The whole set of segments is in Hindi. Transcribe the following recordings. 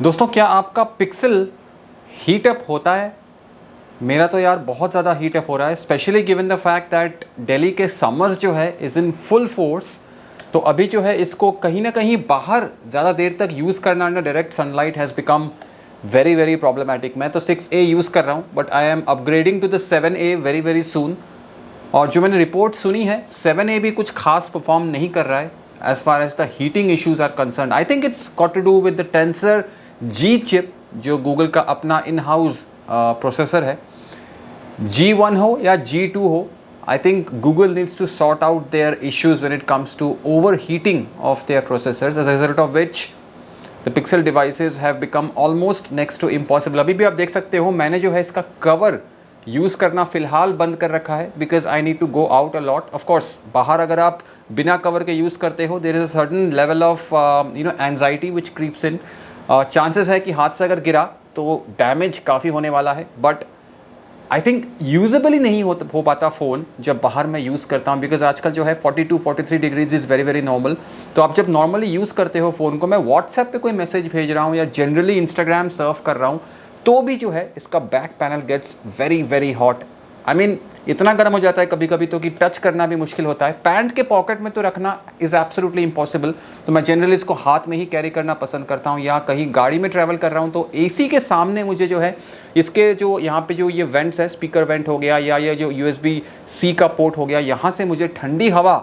दोस्तों, क्या आपका पिक्सल हीट अप होता है? मेरा तो यार बहुत ज़्यादा हीट अप हो रहा है, specially given the fact that Delhi के समर्स जो है इज़ इन फुल फोर्स। तो अभी जो है इसको कहीं ना कहीं बाहर ज़्यादा देर तक यूज़ करना under direct sunlight has become very very problematic. मैं तो 6A यूज़ कर रहा हूँ, but I am upgrading to the 7A very very soon. और जो मैंने रिपोर्ट सुनी है, 7A भी कुछ खास परफॉर्म नहीं कर रहा है as far as the heating issues are concern. I think it's got to do with the tensor G chip, जो गूगल का अपना इन हाउस प्रोसेसर है। G1 हो या G2 हो, I think Google needs to sort out their issues when it comes to overheating of their processors, as a result of which the Pixel devices have become almost next to impossible। अभी भी आप देख सकते हो मैंने जो है इसका कवर यूज़ करना फ़िलहाल बंद कर रखा है, because I need to go out a lot. Of course बाहर अगर आप बिना कवर के यूज़ करते हो, there is a certain level of anxiety which creeps in. Chances है कि हाथ से अगर गिरा तो डैमेज काफ़ी होने वाला है, बट आई थिंक यूजेबली नहीं हो पाता फ़ोन जब बाहर मैं यूज़ करता हूँ, बिकॉज आजकल जो है 42-43 degrees is very very normal. तो आप जब नॉर्मली यूज़ करते हो फ़ोन को, मैं व्हाट्सएप पे कोई मैसेज भेज रहा हूँ या जनरली इंस्टाग्राम सर्फ कर रहा हूँ, तो भी जो है इसका back panel gets very very hot. I mean इतना गर्म हो जाता है कभी कभी तो कि टच करना भी मुश्किल होता है। पैंट के पॉकेट में तो रखना इज़ एब्सोल्युटली इम्पॉसिबल। तो मैं जनरली इसको हाथ में ही कैरी करना पसंद करता हूँ, या कहीं गाड़ी में ट्रैवल कर रहा हूँ तो एसी के सामने मुझे जो है इसके जो यहाँ पे जो ये वेंट्स है, स्पीकर वेंट हो गया या ये जो USB-C का पोर्ट हो गया, यहाँ से मुझे ठंडी हवा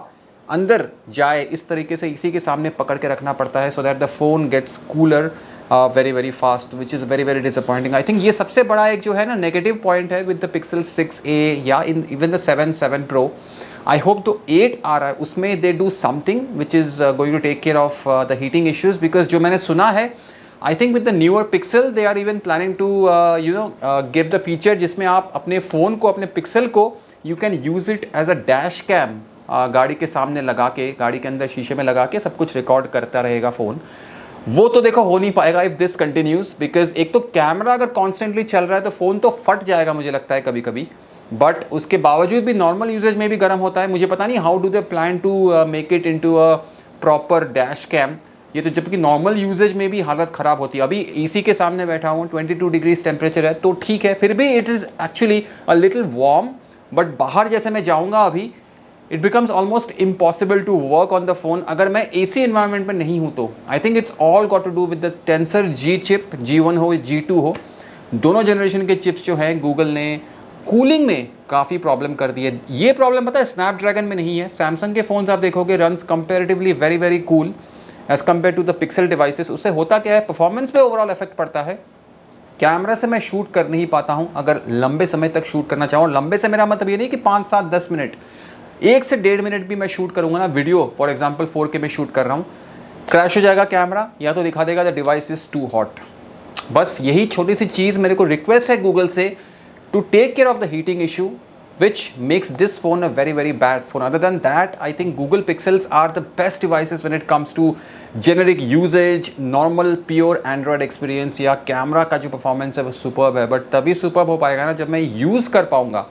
अंदर जाए इस तरीके से इसी के सामने पकड़ के रखना पड़ता है, so that the phone gets cooler very very fast, which is very very disappointing. I think ये सबसे बड़ा एक जो है ना नेगेटिव पॉइंट है विद द पिक्सल 6A या in even the 7 Pro। I hope तो 8 आ रहा है उसमें they do something which is going to take care of the heating issues, because जो मैंने सुना है, I think with the newer Pixel they are even planning to give the feature जिसमें आप अपने फ़ोन को, अपने पिक्सल को, you can use it as a dash cam. गाड़ी के सामने लगा के, गाड़ी के अंदर शीशे में लगा के सब कुछ रिकॉर्ड करता रहेगा फ़ोन। वो तो देखो हो नहीं पाएगा इफ़ दिस कंटिन्यूज, बिकॉज एक तो कैमरा अगर कॉन्स्टेंटली चल रहा है तो फ़ोन तो फट जाएगा मुझे लगता है कभी कभी, बट उसके बावजूद भी नॉर्मल यूजेज में भी गर्म होता है। मुझे पता नहीं how do they plan to make it into a proper dash cam. ये तो जबकि नॉर्मल यूजेज में भी हालत ख़राब होती है। अभी एसी के सामने बैठा हूँ, 22 डिग्रीज टेम्परेचर है तो ठीक है, फिर भी it is actually a little warm. But बाहर जैसे मैं जाऊँगा अभी, it becomes almost impossible to work on the phone अगर मैं एसी एनवायरनमेंट में नहीं हूँ तो। I think it's all got to do with the tensor G chip, G1 हो G2 हो, दोनों जनरेशन के चिप्स जो हैं गूगल ने कूलिंग में काफ़ी प्रॉब्लम कर दी है। ये प्रॉब्लम पता है स्नैपड्रैगन में नहीं है। सैमसंग के फ़ोन्स आप देखोगे runs comparatively very very cool as compare to the Pixel devices. उससे होता क्या है, परफॉर्मेंस पे ओवरऑल इफेक्ट पड़ता है। कैमरा से मैं शूट कर नहीं पाता हूँ अगर लंबे समय तक शूट करना चाहूँ। लंबे से मेरा मतलब ये नहीं कि 5, 7, 10 मिनट, 1 से 1.5 मिनट भी मैं शूट करूंगा ना वीडियो, फॉर एग्जांपल 4K में शूट कर रहा हूँ, क्रैश हो जाएगा कैमरा या तो दिखा देगा the device is too hot. बस यही छोटी सी चीज़ मेरे को रिक्वेस्ट है गूगल से to take care of the heating issue which makes this phone a very very bad phone. Other than that, I think Google Pixels are the best devices when it comes to generic usage, normal pure Android experience, या कैमरा का जो परफॉर्मेंस है वो सुपर्ब है। बट तभी सुपर्ब हो पाएगा ना जब मैं यूज़ कर पाऊंगा।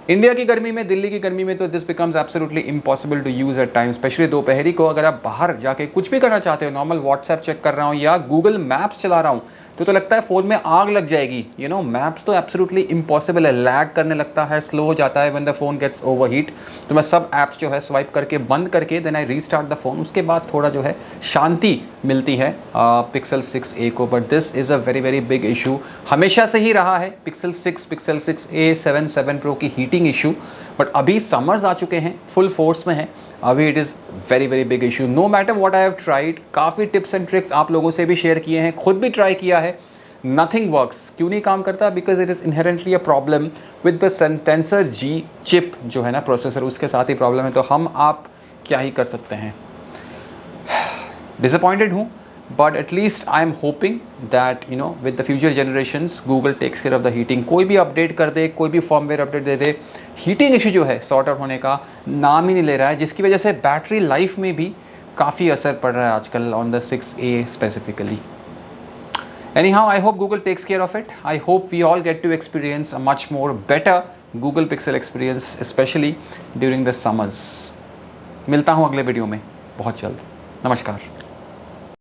इंडिया की गर्मी में, दिल्ली की गर्मी में तो this becomes absolutely impossible to use at time, especially दोपहरी को। अगर आप बाहर जाके कुछ भी करना चाहते हो, नॉर्मल व्हाट्सएप चेक कर रहा हूँ या गूगल मैप्स चला रहा हूँ, तो लगता है फ़ोन में आग लग जाएगी। मैप्स तो एब्सोल्युटली इम्पॉसिबल है, लैग करने लगता है, स्लो हो जाता है when the phone gets overheat. तो मैं सब ऐप्स जो है स्वाइप करके बंद करके then I restart the phone, उसके बाद थोड़ा जो है शांति मिलती है पिक्सल 6A को। But this is a very very big issue, हमेशा से ही रहा है पिक्सल 6, पिक्सल 6A, 7 Pro की हीटिंग इशू। बट अभी समर्स आ चुके हैं, फुल फोर्स में है, अभी it is very very big issue. No matter what I have tried, काफ़ी टिप्स एंड ट्रिक्स आप लोगों से भी शेयर किए हैं, खुद भी ट्राई किया है, नथिंग वर्क्स। क्यों नहीं काम करता? Because it is inherently a problem with the tensor G chip जो है ना प्रोसेसर, उसके साथ ही प्रॉब्लम है। तो हम आप क्या ही कर सकते हैं। डिसअपॉइंटेड हूँ, but at least I am hoping that with the future generations Google takes care of the heating. कोई भी अपडेट कर दे, कोई भी फॉर्मवेयर अपडेट दे दे, हीटिंग इशू जो है सॉर्ट आउट होने का नाम ही नहीं ले रहा है, जिसकी वजह से बैटरी लाइफ में भी काफ़ी असर पड़ रहा है आजकल on the 6A specifically. Anyhow, I hope Google takes care of it. I hope we all get to experience a much more better Google Pixel experience, especially during the summers. मिलता हूँ अगले वीडियो में बहुत जल्द। नमस्कार।